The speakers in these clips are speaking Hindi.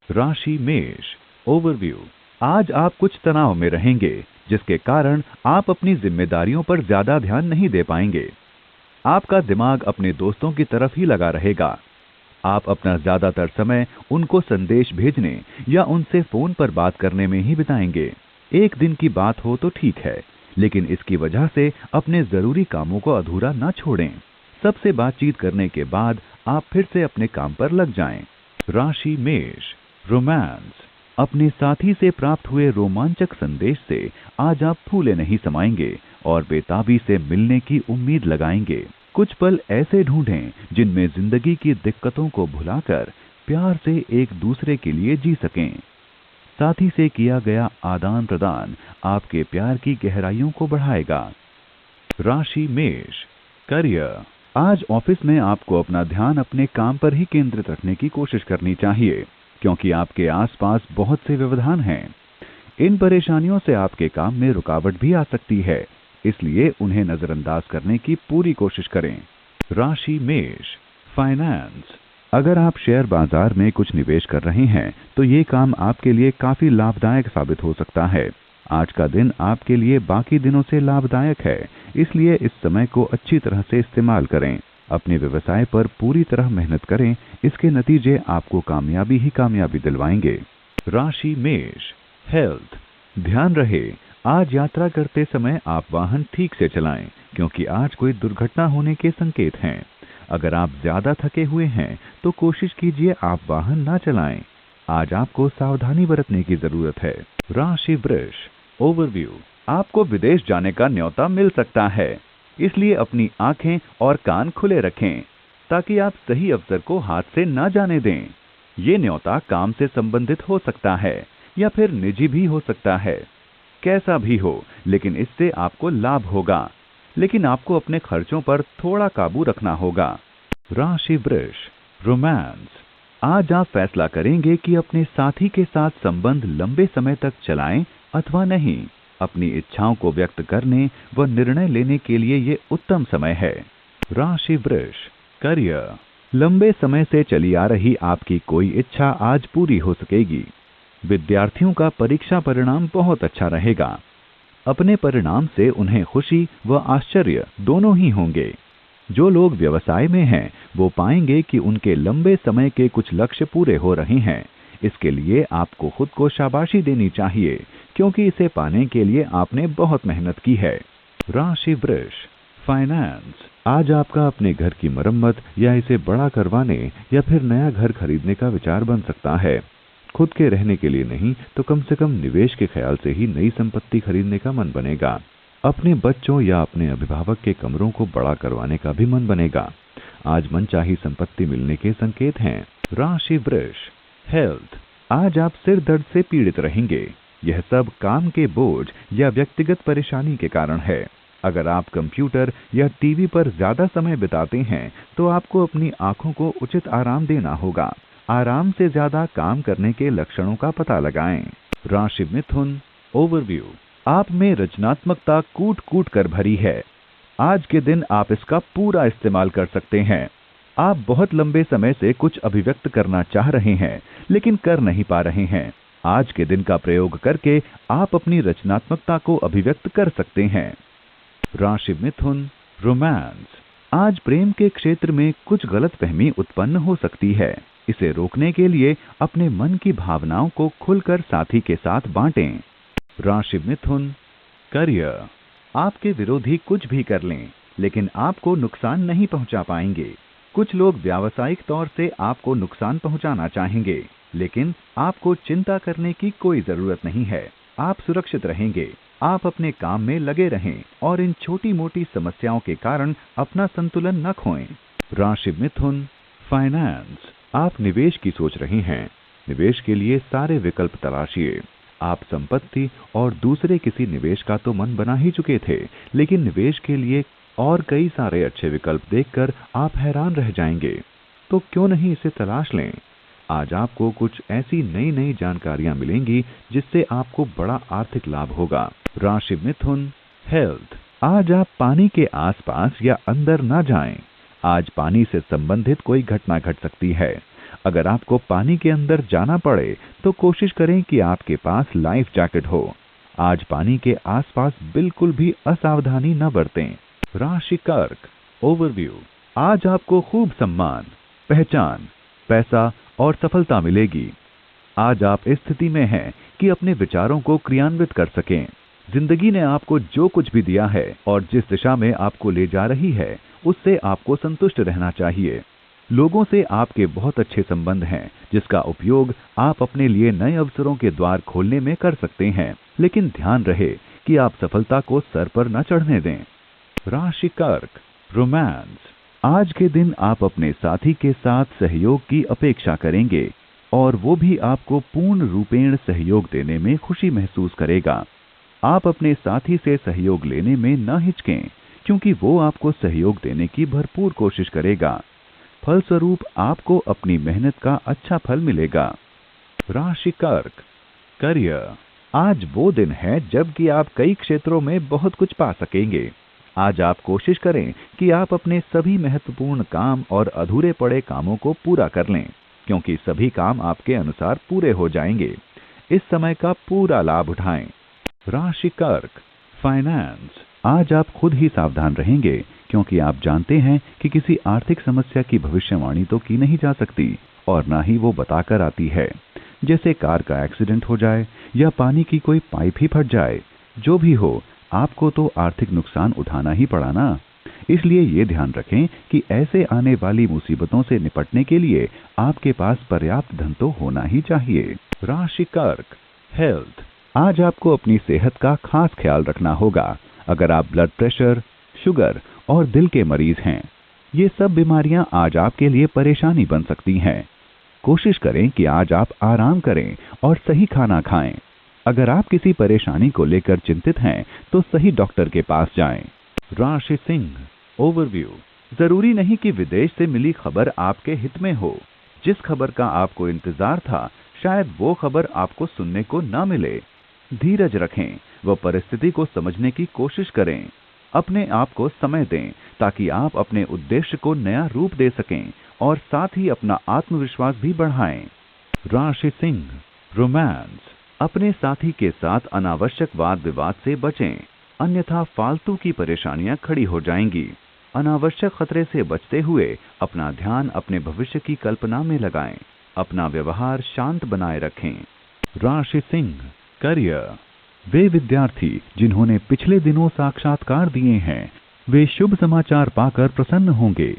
राशि मेष। ओवरव्यू। आज आप कुछ तनाव में रहेंगे, जिसके कारण आप अपनी जिम्मेदारियों पर ज्यादा ध्यान नहीं दे पाएंगे। आपका दिमाग अपने दोस्तों की तरफ ही लगा रहेगा। आप अपना ज्यादातर समय उनको संदेश भेजने या उनसे फोन पर बात करने में ही बिताएंगे। एक दिन की बात हो तो ठीक है, लेकिन इसकी वजह से अपने जरूरी कामों को अधूरा न छोड़ें। सबसे बातचीत करने के बाद आप फिर से अपने काम पर लग जाएं। राशि मेष। रोमांस। अपने साथी से प्राप्त हुए रोमांचक संदेश से आज आप फूले नहीं समाएंगे और बेताबी से मिलने की उम्मीद लगाएंगे। कुछ पल ऐसे ढूंढें जिनमें जिंदगी की दिक्कतों को भुलाकर प्यार से एक दूसरे के लिए जी सकें। साथी से किया गया आदान प्रदान आपके प्यार की गहराइयों को बढ़ाएगा। राशि मेष। करियर। आज ऑफिस में आपको अपना ध्यान अपने काम पर ही केंद्रित रखने की कोशिश करनी चाहिए, क्योंकि आपके आसपास बहुत से व्यवधान हैं। इन परेशानियों से आपके काम में रुकावट भी आ सकती है, इसलिए उन्हें नजरअंदाज करने की पूरी कोशिश करें। राशि मेष। फाइनेंस। अगर आप शेयर बाजार में कुछ निवेश कर रहे हैं तो ये काम आपके लिए काफी लाभदायक साबित हो सकता है। आज का दिन आपके लिए बाकी दिनों से लाभदायक है, इसलिए इस समय को अच्छी तरह से इस्तेमाल करें। अपने व्यवसाय पर पूरी तरह मेहनत करें, इसके नतीजे आपको कामयाबी ही कामयाबी दिलवाएंगे। राशि मेष। हेल्थ। ध्यान रहे, आज यात्रा करते समय आप वाहन ठीक से चलाएं, क्योंकि आज कोई दुर्घटना होने के संकेत हैं। अगर आप ज्यादा थके हुए हैं तो कोशिश कीजिए आप वाहन ना चलाएं। आज आपको सावधानी बरतने की जरूरत है। राशि वृष। ओवरव्यू। आपको विदेश जाने का न्योता मिल सकता है, इसलिए अपनी आंखें और कान खुले रखें ताकि आप सही अवसर को हाथ से न जाने दें। ये न्योता काम से संबंधित हो सकता है या फिर निजी भी हो सकता है। कैसा भी हो, लेकिन इससे आपको लाभ होगा, लेकिन आपको अपने खर्चों पर थोड़ा काबू रखना होगा। राशि वृष। रोमांस। आज आप फैसला करेंगे कि अपने साथी के साथ संबंध लंबे समय तक चलाएं अथवा नहीं। अपनी इच्छाओं को व्यक्त करने व निर्णय लेने के लिए ये उत्तम समय है। राशि वृष। करियर। लंबे समय से चली आ रही आपकी कोई इच्छा आज पूरी हो सकेगी। विद्यार्थियों का परीक्षा परिणाम बहुत अच्छा रहेगा। अपने परिणाम से उन्हें खुशी व आश्चर्य दोनों ही होंगे। जो लोग व्यवसाय में हैं, वो पाएंगे कि उनके लंबे समय के कुछ लक्ष्य पूरे हो रहे हैं। इसके लिए आपको खुद को शाबाशी देनी चाहिए, क्योंकि इसे पाने के लिए आपने बहुत मेहनत की है। राशि वृष। फाइनेंस। आज आपका अपने घर की मरम्मत या इसे बड़ा करवाने या फिर नया घर खरीदने का विचार बन सकता है। खुद के रहने के लिए नहीं तो कम से कम निवेश के ख्याल से ही नई संपत्ति खरीदने का मन बनेगा। अपने बच्चों या अपने अभिभावक के कमरों को बड़ा करवाने का भी मन बनेगा। आज मनचाही संपत्ति मिलने के संकेत हैं। राशि वृष। हेल्थ। आज आप सिर दर्द से पीड़ित रहेंगे। यह सब काम के बोझ या व्यक्तिगत परेशानी के कारण है। अगर आप कंप्यूटर या टीवी पर ज्यादा समय बिताते हैं तो आपको अपनी आंखों को उचित आराम देना होगा। आराम से ज्यादा काम करने के लक्षणों का पता लगाएं। राशि मिथुन। ओवरव्यू। आप में रचनात्मकता कूट कूट कर भरी है। आज के दिन आप इसका पूरा इस्तेमाल कर सकते हैं। आप बहुत लंबे समय से कुछ अभिव्यक्त करना चाह रहे हैं, लेकिन कर नहीं पा रहे हैं। आज के दिन का प्रयोग करके आप अपनी रचनात्मकता को अभिव्यक्त कर सकते हैं। राशि मिथुन। रोमांस। आज प्रेम के क्षेत्र में कुछ गलतफहमी उत्पन्न हो सकती है। इसे रोकने के लिए अपने मन की भावनाओं को खुलकर साथी के साथ बांटें। राशि मिथुन। करियर। आपके विरोधी कुछ भी कर लें, लेकिन आपको नुकसान नहीं पहुंचा पाएंगे। कुछ लोग व्यावसायिक तौर से आपको नुकसान पहुंचाना चाहेंगे, लेकिन आपको चिंता करने की कोई जरूरत नहीं है। आप सुरक्षित रहेंगे। आप अपने काम में लगे रहें और इन छोटी मोटी समस्याओं के कारण अपना संतुलन न खोएं। राशि मिथुन। फाइनेंस। आप निवेश की सोच रही हैं। निवेश के लिए सारे विकल्प तलाशिए। आप संपत्ति और दूसरे किसी निवेश का तो मन बना ही चुके थे, लेकिन निवेश के लिए और कई सारे अच्छे विकल्प देखकर आप हैरान रह जाएंगे। तो क्यों नहीं इसे तलाश लें। आज आपको कुछ ऐसी नई नई जानकारियां मिलेंगी जिससे आपको बड़ा आर्थिक लाभ होगा। राशि मिथुन। हेल्थ। आज आप पानी के आसपास या अंदर ना जाएं। आज पानी से संबंधित कोई घटना घट सकती है। अगर आपको पानी के अंदर जाना पड़े तो कोशिश करें कि आपके पास लाइफ जैकेट हो। आज पानी के आसपास बिल्कुल भी असावधानी न बरतें। राशि कर्क ओवरव्यू। आज आपको खूब सम्मान, पहचान, पैसा और सफलता मिलेगी। आज आप इस स्थिति में हैं कि अपने विचारों को क्रियान्वित कर सकें। जिंदगी ने आपको जो कुछ भी दिया है और जिस दिशा में आपको ले जा रही है, उससे आपको संतुष्ट रहना चाहिए। लोगों से आपके बहुत अच्छे संबंध हैं, जिसका उपयोग आप अपने लिए नए अवसरों के द्वार खोलने में कर सकते हैं, लेकिन ध्यान रहे कि आप सफलता को सर पर न चढ़ने दें। राशि कर्क रोमांस। आज के दिन आप अपने साथी के साथ सहयोग की अपेक्षा करेंगे और वो भी आपको पूर्ण रूपेण सहयोग देने में खुशी महसूस करेगा। आप अपने साथी से सहयोग लेने में न हिचकें, क्योंकि वो आपको सहयोग देने की भरपूर कोशिश करेगा। फलस्वरूप आपको अपनी मेहनत का अच्छा फल मिलेगा। राशि कर्क करियर। आज वो दिन है जबकि आप कई क्षेत्रों में बहुत कुछ पा सकेंगे। आज आप कोशिश करें कि आप अपने सभी महत्वपूर्ण काम और अधूरे पड़े कामों को पूरा कर लें, क्योंकि सभी काम आपके अनुसार पूरे हो जाएंगे। इस समय का पूरा लाभ उठाएं। राशि कर्क फाइनेंस। आज आप खुद ही सावधान रहेंगे, क्योंकि आप जानते हैं कि किसी आर्थिक समस्या की भविष्यवाणी तो की नहीं जा सकती और ना ही वो बताकर आती है। जैसे कार का एक्सीडेंट हो जाए या पानी की कोई पाइप ही फट जाए, जो भी हो, आपको तो आर्थिक नुकसान उठाना ही पड़ा ना। इसलिए ये ध्यान रखें कि ऐसे आने वाली मुसीबतों से निपटने के लिए आपके पास पर्याप्त धन तो होना ही चाहिए। राशि कर्क हेल्थ। आज आपको अपनी सेहत का खास ख्याल रखना होगा। अगर आप ब्लड प्रेशर, शुगर और दिल के मरीज हैं, ये सब बीमारियां आज आपके लिए परेशानी बन सकती हैं। कोशिश करें कि आज आप आराम करें और सही खाना खाएं। अगर आप किसी परेशानी को लेकर चिंतित हैं, तो सही डॉक्टर के पास जाएं। राशि सिंह ओवरव्यू। जरूरी नहीं कि विदेश से मिली खबर आपके हित में हो। जिस खबर का आपको इंतजार था, शायद वो खबर आपको सुनने को न मिले। धीरज रखें व परिस्थिति को समझने की कोशिश करें। अपने आप को समय दें ताकि आप अपने उद्देश्य को नया रूप दे सकें और साथ ही अपना आत्मविश्वास भी बढ़ाएं। राशि सिंह रोमांस। अपने साथी के साथ अनावश्यक वाद विवाद से बचें, अन्यथा फालतू की परेशानियां खड़ी हो जाएंगी। अनावश्यक खतरे से बचते हुए अपना ध्यान अपने भविष्य की कल्पना में लगाएं। अपना व्यवहार शांत बनाए रखें। राशि सिंह करियर। वे विद्यार्थी जिन्होंने पिछले दिनों साक्षात्कार दिए हैं, वे शुभ समाचार पाकर प्रसन्न होंगे।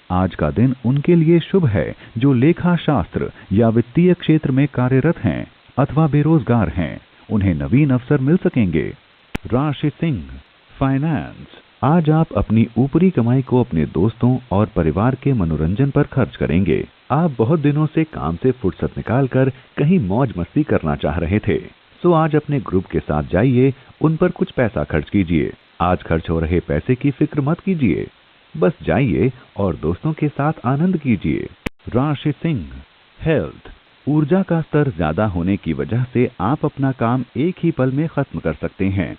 आज का दिन उनके लिए शुभ है जो लेखा शास्त्र या वित्तीय क्षेत्र में कार्यरत हैं अथवा बेरोजगार हैं। उन्हें नवीन अवसर मिल सकेंगे। राशि सिंह फाइनेंस। आज आप अपनी ऊपरी कमाई को अपने दोस्तों और परिवार के मनोरंजन पर खर्च करेंगे। आप बहुत दिनों से काम से फुर्सत निकालकर कहीं मौज मस्ती करना चाह रहे थे, तो आज अपने ग्रुप के साथ जाइए, उन पर कुछ पैसा खर्च कीजिए। आज खर्च हो रहे पैसे की फिक्र मत कीजिए, बस जाइए और दोस्तों के साथ आनंद कीजिए। राशि सिंह हेल्थ। ऊर्जा का स्तर ज्यादा होने की वजह से आप अपना काम एक ही पल में खत्म कर सकते हैं।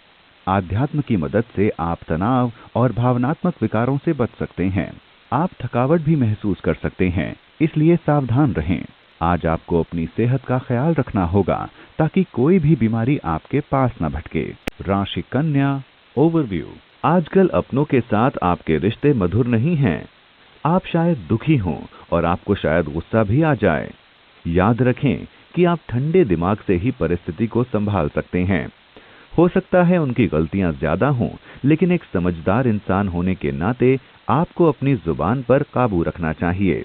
आध्यात्म की मदद से आप तनाव और भावनात्मक विकारों से बच सकते हैं। आप थकावट भी महसूस कर सकते हैं, इसलिए सावधान रहें। आज आपको अपनी सेहत का ख्याल रखना होगा ताकि कोई भी बीमारी आपके पास न भटके। राशि कन्या ओवरव्यू। आजकल अपनों के साथ आपके रिश्ते मधुर नहीं हैं। आप शायद दुखी हों और आपको शायद गुस्सा भी आ जाए। याद रखें कि आप ठंडे दिमाग से ही परिस्थिति को संभाल सकते हैं। हो सकता है उनकी गलतियां ज्यादा हों, लेकिन एक समझदार इंसान होने के नाते आपको अपनी जुबान पर काबू रखना चाहिए।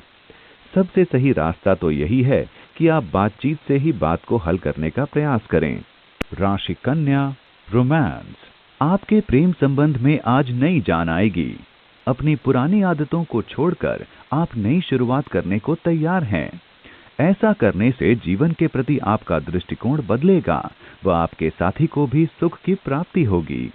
सबसे सही रास्ता तो यही है कि आप बातचीत से ही बात को हल करने का प्रयास करें। राशि कन्या रोमांस। आपके प्रेम संबंध में आज नई जान आएगी। अपनी पुरानी आदतों को छोड़कर आप नई शुरुआत करने को तैयार हैं। ऐसा करने से जीवन के प्रति आपका दृष्टिकोण बदलेगा व आपके साथी को भी सुख की प्राप्ति होगी।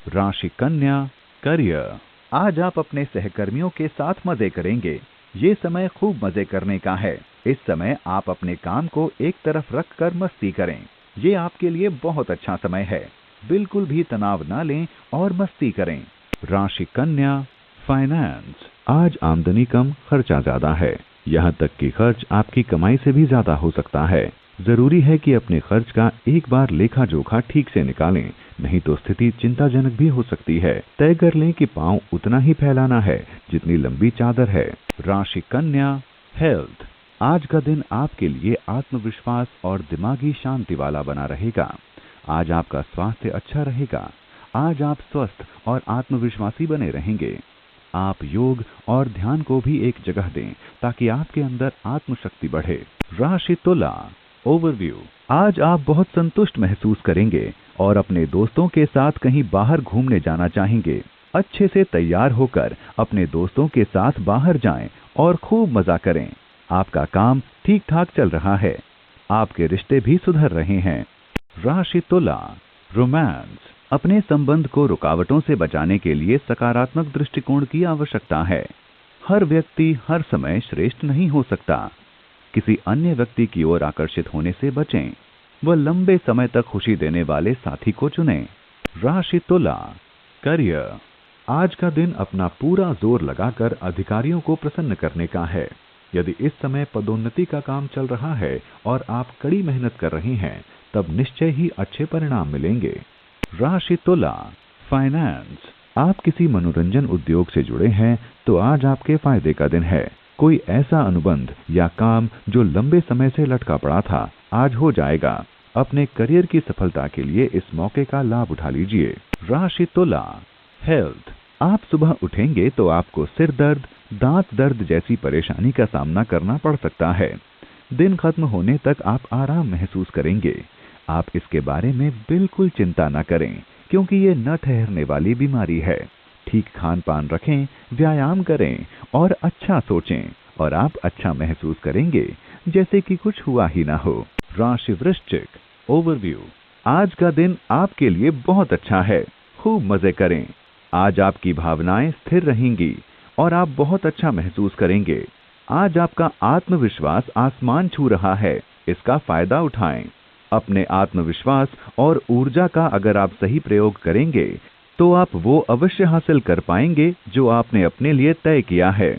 राशि कन्या करियर। आज आप अपने सहकर्मियों के साथ मजे करेंगे। ये समय खूब मजे करने का है। इस समय आप अपने काम को एक तरफ रखकर मस्ती करें। ये आपके लिए बहुत अच्छा समय है। बिल्कुल भी तनाव न लें और मस्ती करें। राशि कन्या फाइनेंस। आज आमदनी कम, खर्चा ज्यादा है। यहाँ तक कि खर्च आपकी कमाई से भी ज्यादा हो सकता है। जरूरी है कि अपने खर्च का एक बार लेखा जोखा ठीक से निकालें, नहीं तो स्थिति चिंताजनक भी हो सकती है। तय कर लें कि पांव उतना ही फैलाना है जितनी लंबी चादर है। राशि कन्या, हेल्थ। आज का दिन आपके लिए आत्मविश्वास और दिमागी शांति वाला बना रहेगा। आज आपका स्वास्थ्य अच्छा रहेगा। आज आप स्वस्थ और आत्मविश्वासी बने रहेंगे। आप योग और ध्यान को भी एक जगह दें ताकि आपके अंदर आत्मशक्ति बढ़े। राशि तुला, ओवरव्यू। आज आप बहुत संतुष्ट महसूस करेंगे और अपने दोस्तों के साथ कहीं बाहर घूमने जाना चाहेंगे। अच्छे से तैयार होकर अपने दोस्तों के साथ बाहर जाएं और खूब मजा करें। आपका काम ठीक ठाक चल रहा है। आपके रिश्ते भी सुधर रहे हैं। राशि तुला, रोमांस। अपने संबंध को रुकावटों से बचाने के लिए सकारात्मक दृष्टिकोण की आवश्यकता है। हर व्यक्ति हर समय श्रेष्ठ नहीं हो सकता। किसी अन्य व्यक्ति की ओर आकर्षित होने से बचें। वह लंबे समय तक खुशी देने वाले साथी को चुनें। राशि तुला, करियर। आज का दिन अपना पूरा जोर लगाकर अधिकारियों को प्रसन्न करने का है। यदि इस समय पदोन्नति का काम चल रहा है और आप कड़ी मेहनत कर रहे हैं, तब निश्चय ही अच्छे परिणाम मिलेंगे। राशि तुला, फाइनेंस। आप किसी मनोरंजन उद्योग से जुड़े हैं तो आज आपके फायदे का दिन है। कोई ऐसा अनुबंध या काम जो लंबे समय से लटका पड़ा था, आज हो जाएगा। अपने करियर की सफलता के लिए इस मौके का लाभ उठा लीजिए। राशि तुला, हेल्थ। आप सुबह उठेंगे तो आपको सिर दर्द, दांत दर्द जैसी परेशानी का सामना करना पड़ सकता है। दिन खत्म होने तक आप आराम महसूस करेंगे। आप इसके बारे में बिल्कुल चिंता न करें, क्योंकि ये न ठहरने वाली बीमारी है। ठीक खान पान रखें, व्यायाम करें और अच्छा सोचें और आप अच्छा महसूस करेंगे, जैसे कि कुछ हुआ ही ना हो। राशि वृश्चिक, ओवरव्यू। आज का दिन आपके लिए बहुत अच्छा है। खूब मजे करें। आज आपकी भावनाएं स्थिर रहेंगी और आप बहुत अच्छा महसूस करेंगे। आज आपका आत्मविश्वास आसमान छू रहा है। इसका फायदा उठाएं। अपने आत्मविश्वास और ऊर्जा का अगर आप सही प्रयोग करेंगे तो आप वो अवश्य हासिल कर पाएंगे जो आपने अपने लिए तय किया है।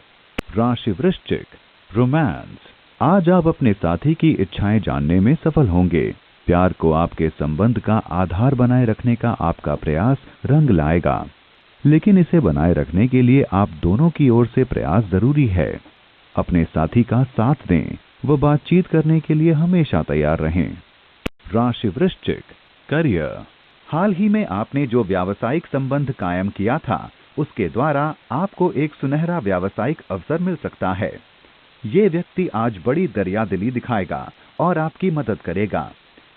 राशि वृश्चिक, रोमांस। आज आप अपने साथी की इच्छाएं जानने में सफल होंगे। प्यार को आपके संबंध का आधार बनाए रखने का आपका प्रयास रंग लाएगा, लेकिन इसे बनाए रखने के लिए आप दोनों की ओर से प्रयास जरूरी है। अपने साथी का साथ दें, वो बातचीत करने के लिए हमेशा तैयार रहें। राशि वृश्चिक, करियर। हाल ही में आपने जो व्यावसायिक संबंध कायम किया था, उसके द्वारा आपको एक सुनहरा व्यावसायिक अवसर मिल सकता है। ये व्यक्ति आज बड़ी दरियादिली दिखाएगा और आपकी मदद करेगा।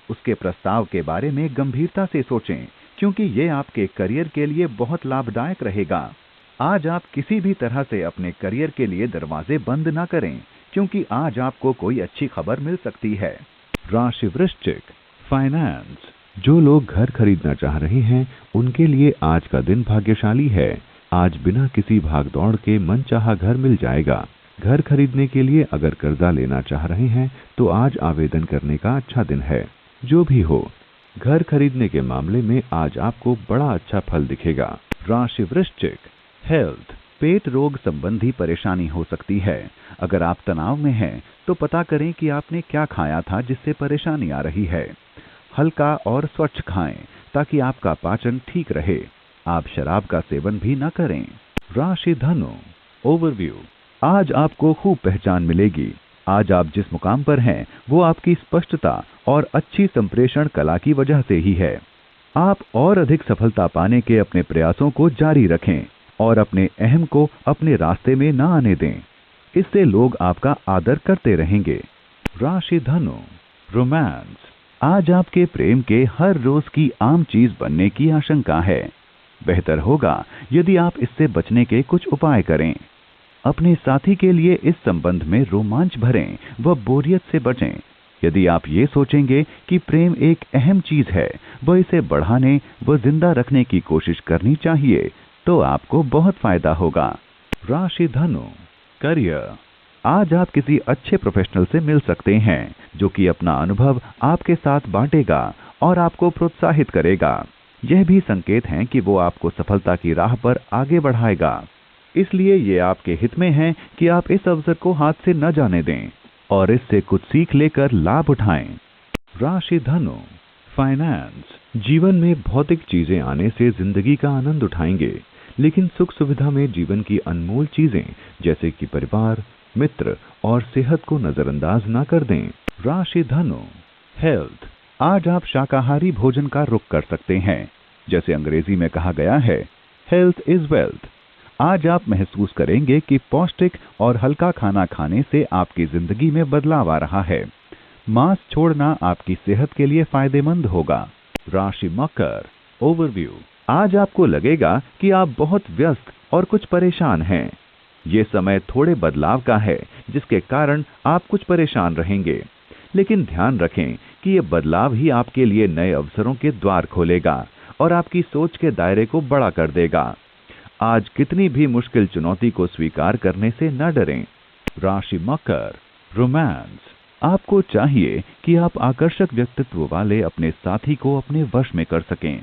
उसके प्रस्ताव के बारे में गंभीरता से सोचें, क्योंकि ये आपके करियर के लिए बहुत लाभदायक रहेगा। आज आप किसी भी तरह से अपने करियर के लिए दरवाजे बंद ना करें, क्योंकि आज आपको कोई अच्छी खबर मिल सकती है। राशि वृश्चिक, फाइनेंस। जो लोग घर खरीदना चाह रहे हैं, उनके लिए आज का दिन भाग्यशाली है। आज बिना किसी भागदौड़ के मनचाहा घर मिल जाएगा। घर खरीदने के लिए अगर कर्जा लेना चाह रहे हैं तो आज आवेदन करने का अच्छा दिन है। जो भी हो, घर खरीदने के मामले में आज आपको बड़ा अच्छा फल दिखेगा। राशि वृश्चिक, हेल्थ। पेट रोग संबंधी परेशानी हो सकती है। अगर आप तनाव में हैं तो पता करें कि आपने क्या खाया था जिससे परेशानी आ रही है। हल्का और स्वच्छ खाएं ताकि आपका पाचन ठीक रहे। आप शराब का सेवन भी न करें। राशि धनु, ओवरव्यू। आज आपको खूब पहचान मिलेगी। आज आप जिस मुकाम पर हैं वो आपकी स्पष्टता और अच्छी संप्रेषण कला की वजह से ही है। आप और अधिक सफलता पाने के अपने प्रयासों को जारी रखें और अपने अहम को अपने रास्ते में न आने दें। इससे लोग आपका आदर करते रहेंगे। राशि धनु, रोमांस। आज आपके प्रेम के हर रोज की आम चीज बनने की आशंका है। बेहतर होगा यदि आप इससे बचने के कुछ उपाय करें। अपने साथी के लिए इस संबंध में रोमांच भरें व बोरियत से बचें। यदि आप ये सोचेंगे कि प्रेम एक अहम चीज है, वह इसे बढ़ाने व जिंदा रखने की कोशिश करनी चाहिए, तो आपको बहुत फायदा होगा। राशि धनु, करियर। आज आप किसी अच्छे प्रोफेशनल से मिल सकते हैं जो कि अपना अनुभव आपके साथ बांटेगा और आपको प्रोत्साहित करेगा। यह भी संकेत हैं कि वो आपको सफलता की राह पर आगे बढ़ाएगा। इसलिए ये आपके हित में है कि आप इस अवसर को हाथ से न जाने दें और इससे कुछ सीख लेकर लाभ उठाएं। राशि धनु, फाइनेंस। जीवन में भौतिक चीजें आने से जिंदगी का आनंद उठाएंगे, लेकिन सुख सुविधा में जीवन की अनमोल चीजें जैसे कि परिवार, मित्र और सेहत को नजरअंदाज ना कर दें। राशि धनु, हेल्थ। आज आप शाकाहारी भोजन का रुख कर सकते हैं। जैसे अंग्रेजी में कहा गया है, हेल्थ इज वेल्थ। आज आप महसूस करेंगे कि पौष्टिक और हल्का खाना खाने से आपकी जिंदगी में बदलाव आ रहा है। मांस छोड़ना आपकी सेहत के लिए फायदेमंद होगा। राशि मकर, ओवरव्यू। आज आपको लगेगा कि आप बहुत व्यस्त और कुछ परेशान हैं। ये समय थोड़े बदलाव का है, जिसके कारण आप कुछ परेशान रहेंगे, लेकिन ध्यान रखें कि ये बदलाव ही आपके लिए नए अवसरों के द्वार खोलेगा और आपकी सोच के दायरे को बड़ा कर देगा। आज कितनी भी मुश्किल चुनौती को स्वीकार करने से न डरें। राशि मकर, रोमांस। आपको चाहिए कि आप आकर्षक व्यक्तित्व वाले अपने साथी को अपने वश में कर सकें।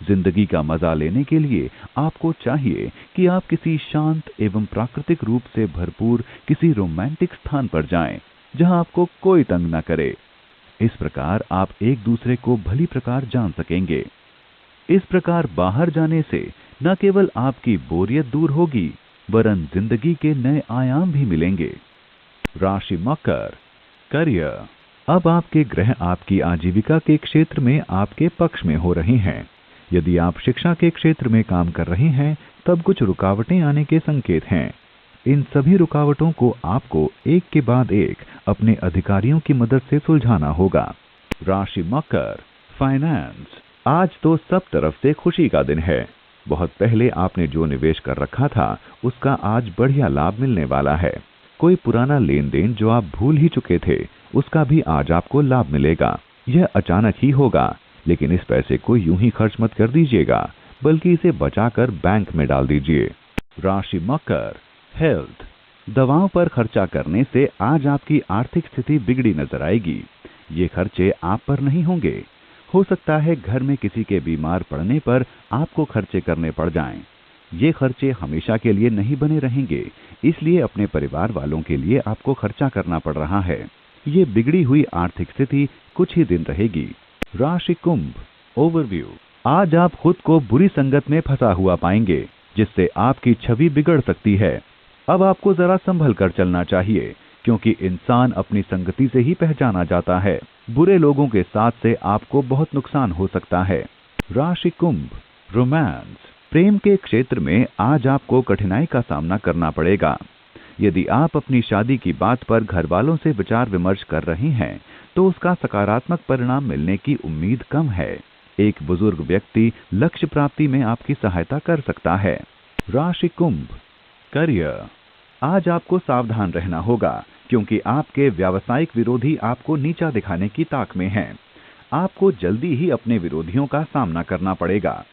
जिंदगी का मजा लेने के लिए आपको चाहिए कि आप किसी शांत एवं प्राकृतिक रूप से भरपूर किसी रोमांटिक स्थान पर जाएं, जहां आपको कोई तंग न करे। इस प्रकार आप एक दूसरे को भली प्रकार जान सकेंगे। इस प्रकार बाहर जाने से न केवल आपकी बोरियत दूर होगी, वरन जिंदगी के नए आयाम भी मिलेंगे। राशि मकर, करियर। अब आपके ग्रह आपकी आजीविका के क्षेत्र में आपके पक्ष में हो रहे हैं। यदि आप शिक्षा के क्षेत्र में काम कर रहे हैं, तब कुछ रुकावटें आने के संकेत हैं। इन सभी रुकावटों को आपको एक के बाद एक अपने अधिकारियों की मदद से सुलझाना होगा। राशि मकर, फाइनेंस। आज तो सब तरफ से खुशी का दिन है। बहुत पहले आपने जो निवेश कर रखा था, उसका आज बढ़िया लाभ मिलने वाला है। कोई पुराना लेन देन जो आप भूल ही चुके थे, उसका भी आज आपको लाभ मिलेगा। यह अचानक ही होगा, लेकिन इस पैसे को यूं ही खर्च मत कर दीजिएगा, बल्कि इसे बचाकर बैंक में डाल दीजिए। राशि मकर, हेल्थ। दवाओं पर खर्चा करने से आज आपकी आर्थिक स्थिति बिगड़ी नजर आएगी। ये खर्चे आप पर नहीं होंगे। हो सकता है घर में किसी के बीमार पड़ने पर आपको खर्चे करने पड़ जाएं। ये खर्चे हमेशा के लिए नहीं बने रहेंगे, इसलिए अपने परिवार वालों के लिए आपको खर्चा करना पड़ रहा है। ये बिगड़ी हुई आर्थिक स्थिति कुछ ही दिन रहेगी। राशि कुंभ, ओवरव्यू। आज आप खुद को बुरी संगत में फंसा हुआ पाएंगे, जिससे आपकी छवि बिगड़ सकती है। अब आपको जरा संभल कर चलना चाहिए, क्योंकि इंसान अपनी संगति से ही पहचाना जाता है। बुरे लोगों के साथ से आपको बहुत नुकसान हो सकता है। राशि कुंभ, रोमांस। प्रेम के क्षेत्र में आज आपको कठिनाई का सामना करना पड़ेगा। यदि आप अपनी शादी की बात पर घर वालों से विचार विमर्श कर रहे हैं, तो उसका सकारात्मक परिणाम मिलने की उम्मीद कम है। एक बुजुर्ग व्यक्ति लक्ष्य प्राप्ति में आपकी सहायता कर सकता है। राशि कुंभ, करियर। आज आपको सावधान रहना होगा, क्योंकि आपके व्यावसायिक विरोधी आपको नीचा दिखाने की ताक में हैं। आपको जल्दी ही अपने विरोधियों का सामना करना पड़ेगा।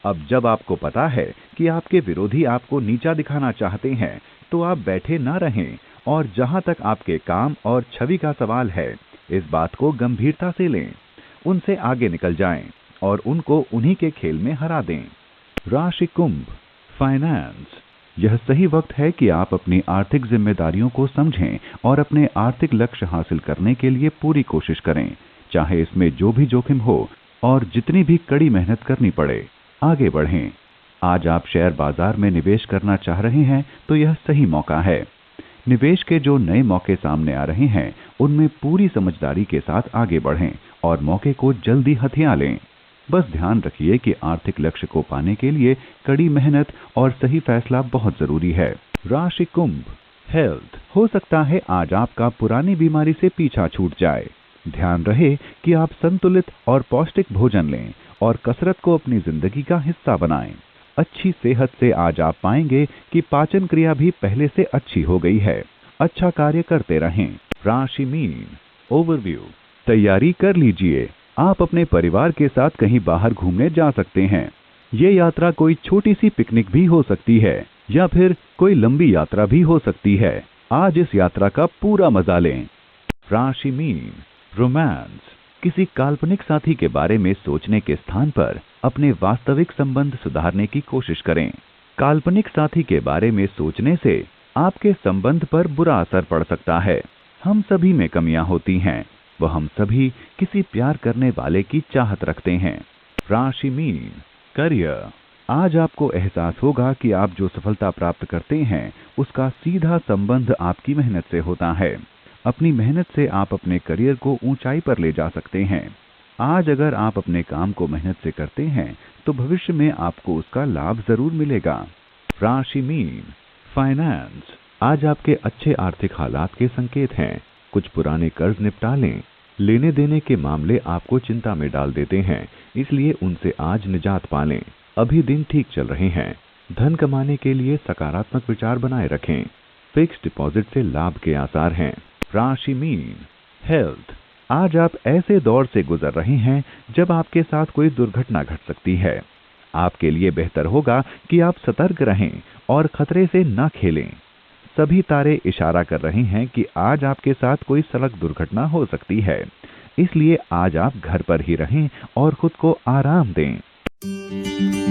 अब जब आपको पता है कि आपके विरोधी आपको नीचा दिखाना चाहते हैं, तो आप बैठे न रहें और जहां तक आपके काम और छवि का सवाल है, इस बात को गंभीरता से लें। उनसे आगे निकल जाएं और उनको उन्हीं के खेल में हरा दें। राशि कुंभ, फाइनेंस। यह सही वक्त है कि आप अपनी आर्थिक जिम्मेदारियों को समझें और अपने आर्थिक लक्ष्य हासिल करने के लिए पूरी कोशिश करें, चाहे इसमें जो भी जोखिम हो और जितनी भी कड़ी मेहनत करनी पड़े। आगे बढ़ें। आज आप शेयर बाजार में निवेश करना चाह रहे हैं, तो यह सही मौका है। निवेश के जो नए मौके सामने आ रहे हैं, उनमें पूरी समझदारी के साथ आगे बढ़ें और मौके को जल्दी हथिया लें। बस ध्यान रखिए कि आर्थिक लक्ष्य को पाने के लिए कड़ी मेहनत और सही फैसला बहुत जरूरी है। राशि कुंभ, हेल्थ। हो सकता है आज आपका पुरानी बीमारी से पीछा छूट जाए। ध्यान रहे कि आप संतुलित और पौष्टिक भोजन लें और कसरत को अपनी जिंदगी का हिस्सा बनाएं। अच्छी सेहत से आज आप पाएंगे कि पाचन क्रिया भी पहले से अच्छी हो गई है। अच्छा कार्य करते रहें। राशि मीन, ओवरव्यू। तैयारी कर लीजिए, आप अपने परिवार के साथ कहीं बाहर घूमने जा सकते हैं। ये यात्रा कोई छोटी सी पिकनिक भी हो सकती है या फिर कोई लंबी यात्रा भी हो सकती है। आज इस यात्रा का पूरा मजा लें। राशि मीन, रोमांस। किसी काल्पनिक साथी के बारे में सोचने के स्थान पर अपने वास्तविक संबंध सुधारने की कोशिश करें। काल्पनिक साथी के बारे में सोचने से आपके संबंध पर बुरा असर पड़ सकता है। हम सभी में कमियां होती हैं। वह हम सभी किसी प्यार करने वाले की चाहत रखते हैं। राशि मीन, करियर। आज आपको एहसास होगा कि आप जो सफलता प्राप्त करते हैं उसका सीधा संबंध आपकी मेहनत से होता है। अपनी मेहनत से आप अपने करियर को ऊंचाई पर ले जा सकते हैं। आज अगर आप अपने काम को मेहनत से करते हैं तो भविष्य में आपको उसका लाभ जरूर मिलेगा। राशि मीन, फाइनेंस। आज आपके अच्छे आर्थिक हालात के संकेत हैं। कुछ पुराने कर्ज निपटा लें। लेने देने के मामले आपको चिंता में डाल देते हैं, इसलिए उनसे आज निजात पा लें। अभी दिन ठीक चल रहे हैं। धन कमाने के लिए सकारात्मक विचार बनाए रखें। फिक्स डिपॉजिट से लाभ के आसार हैं। राशि मीन, हेल्थ। आज आप ऐसे दौर से गुजर रहे हैं जब आपके साथ कोई दुर्घटना घट सकती है। आपके लिए बेहतर होगा कि आप सतर्क रहें और खतरे से न खेलें। सभी तारे इशारा कर रहे हैं कि आज आपके साथ कोई सड़क दुर्घटना हो सकती है, इसलिए आज आप घर पर ही रहें और खुद को आराम दें।